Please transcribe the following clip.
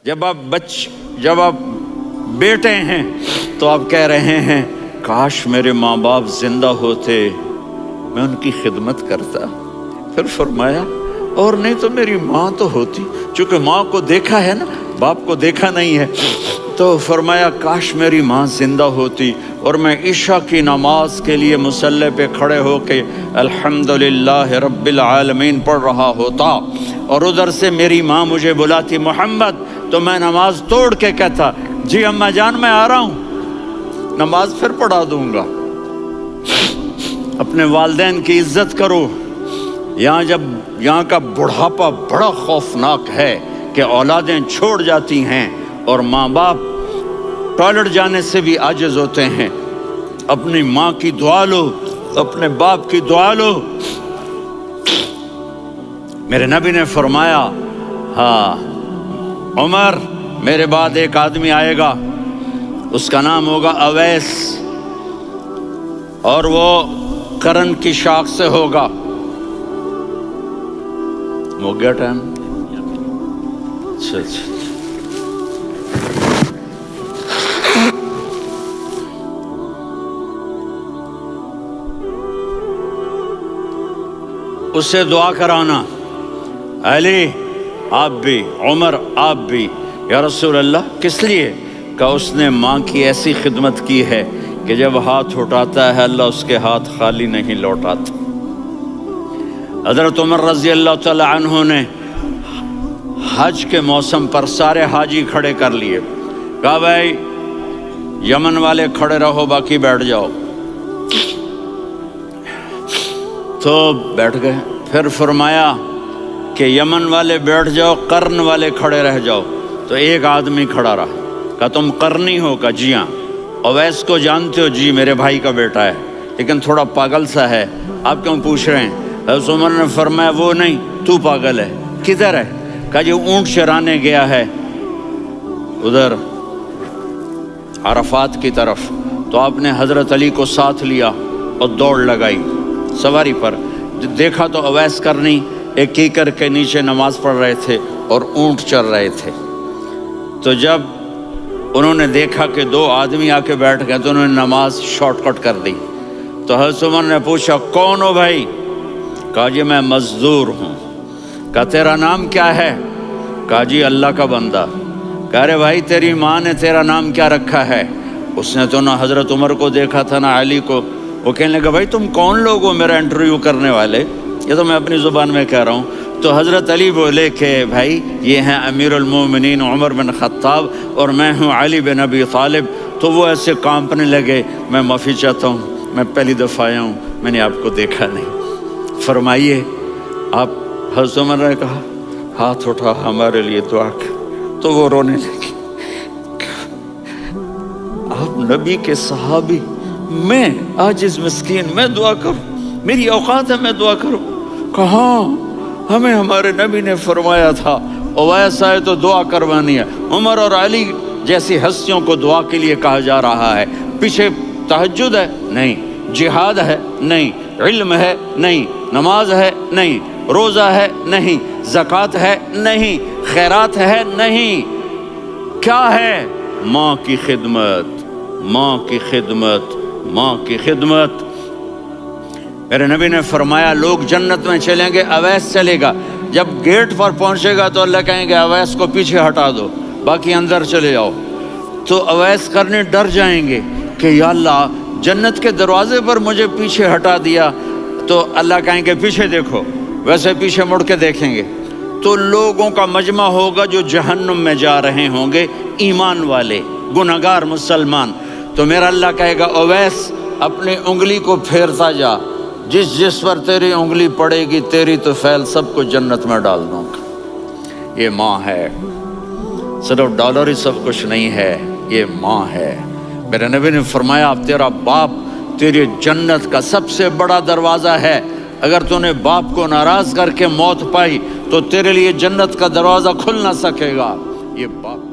جب آپ بیٹے ہیں تو آپ کہہ رہے ہیں کاش میرے ماں باپ زندہ ہوتے، میں ان کی خدمت کرتا۔ پھر فرمایا اور نہیں تو میری ماں تو ہوتی، چونکہ ماں کو دیکھا ہے نا، باپ کو دیکھا نہیں ہے، تو فرمایا کاش میری ماں زندہ ہوتی اور میں عشاء کی نماز کے لیے مصلی پہ کھڑے ہو کے الحمدللہ رب العالمین پڑھ رہا ہوتا، اور ادھر سے میری ماں مجھے بلاتی محمد، تو میں نماز توڑ کے کہتا جی اماں جان میں آ رہا ہوں، نماز پھر پڑھا دوں گا۔ اپنے والدین کی عزت کرو۔ یہاں کا بڑھاپا بڑا خوفناک ہے کہ اولادیں چھوڑ جاتی ہیں اور ماں باپ ٹوائلٹ جانے سے بھی عاجز ہوتے ہیں۔ اپنی ماں کی دعا لو، اپنے باپ کی دعا لو۔ میرے نبی نے فرمایا ہاں عمر میرے بعد ایک آدمی آئے گا، اس کا نام ہوگا اویس، اور وہ کرن کی شاخ سے ہوگا۔ ہو گیا ٹائم؟ اچھا اس سے دعا کرانا، علی آپ بھی، عمر آپ بھی، یا رسول اللہ کس لیے؟ کہ اس نے ماں کی ایسی خدمت کی ہے کہ جب ہاتھ اٹھاتا ہے اللہ اس کے ہاتھ خالی نہیں لوٹاتا۔ حضرت عمر رضی اللہ تعالی عنہ نے حج کے موسم پر سارے حاجی کھڑے کر لیے، کہا بھائی یمن والے کھڑے رہو باقی بیٹھ جاؤ، تو بیٹھ گئے۔ پھر فرمایا کہ یمن والے بیٹھ جاؤ، قرن والے کھڑے رہ جاؤ، تو ایک آدمی کھڑا رہا، کہا تم قرنی ہو؟ کہا جی ہاں۔ اویس کو جانتے ہو؟ جی میرے بھائی کا بیٹا ہے لیکن تھوڑا پاگل سا ہے، آپ کیوں پوچھ رہے ہیں؟ حضرت عمر نے فرمایا وہ نہیں، تو پاگل ہے۔ کدھر ہے؟ کہا جی اونٹ چرانے گیا ہے ادھر عرفات کی طرف۔ تو آپ نے حضرت علی کو ساتھ لیا اور دوڑ لگائی سواری پر۔ دیکھا تو اویس کرنی ایک کیکر کے نیچے نماز پڑھ رہے تھے اور اونٹ چر رہے تھے۔ تو جب انہوں نے دیکھا کہ دو آدمی آ کے بیٹھ گئے تو انہوں نے نماز شارٹ کٹ کر دی۔ تو حضرت عمر نے پوچھا کون ہو بھائی؟ کہا جی میں مزدور ہوں۔ کہا تیرا نام کیا ہے؟ کہا جی اللہ کا بندہ۔ کہا رے بھائی تیری ماں نے تیرا نام کیا رکھا ہے؟ اس نے تو نہ حضرت عمر کو دیکھا تھا نہ علی کو۔ وہ کہنے لگا بھائی تم کون لوگ ہو میرا انٹرویو کرنے والے؟ یہ تو میں اپنی زبان میں کہہ رہا ہوں۔ تو حضرت علی بولے کہ بھائی یہ ہیں امیر المومنین عمر بن خطاب اور میں ہوں علی بن ابی طالب۔ تو وہ ایسے کانپنے لگے، میں معافی چاہتا ہوں، میں پہلی دفعہ آیا ہوں، میں نے آپ کو دیکھا نہیں، فرمائیے آپ۔ حضرت عمر نے کہا ہاتھ اٹھا ہمارے لیے دعا کر، تو وہ رونے لگے۔ آپ نبی کے صحابی، میں عاجز مسکین میں دعا کروں؟ میری اوقات ہے میں دعا کروں؟ کہاں، ہمیں ہمارے نبی نے فرمایا تھا اویس آئے تو دعا کروانی ہے۔ عمر اور علی جیسی ہستیوں کو دعا کے لیے کہا جا رہا ہے۔ پیچھے تہجد ہے؟ نہیں۔ جہاد ہے؟ نہیں۔ علم ہے؟ نہیں۔ نماز ہے؟ نہیں۔ روزہ ہے؟ نہیں۔ زکوٰۃ ہے؟ نہیں۔ خیرات ہے؟ نہیں۔ کیا ہے؟ ماں کی خدمت، ماں کی خدمت، ماں کی خدمت۔ میرے نبی نے فرمایا لوگ جنت میں چلیں گے، اویس چلے گا، جب گیٹ پر پہنچے گا تو اللہ کہیں گے اویس کو پیچھے ہٹا دو، باقی اندر چلے جاؤ۔ تو اویس کرنے ڈر جائیں گے کہ یا اللہ جنت کے دروازے پر مجھے پیچھے ہٹا دیا، تو اللہ کہیں گے پیچھے دیکھو، ویسے پیچھے مڑ کے دیکھیں گے تو لوگوں کا مجمع ہوگا جو جہنم میں جا رہے ہوں گے، ایمان والے، گنہگار مسلمان۔ تو میرا اللہ کہے گا اویس اپنی انگلی کو پھیرتا جا، جس جس پر تیری انگلی پڑے گی تیری تو فیل سب کو جنت میں ڈال دوں گا۔ یہ ماں ہے، صرف ڈالر ہی سب کچھ نہیں ہے، یہ ماں ہے۔ میرے نبی نے فرمایا اب تیرا باپ تیری جنت کا سب سے بڑا دروازہ ہے، اگر تو نے باپ کو ناراض کر کے موت پائی تو تیرے لیے جنت کا دروازہ کھل نہ سکے گا۔ یہ باپ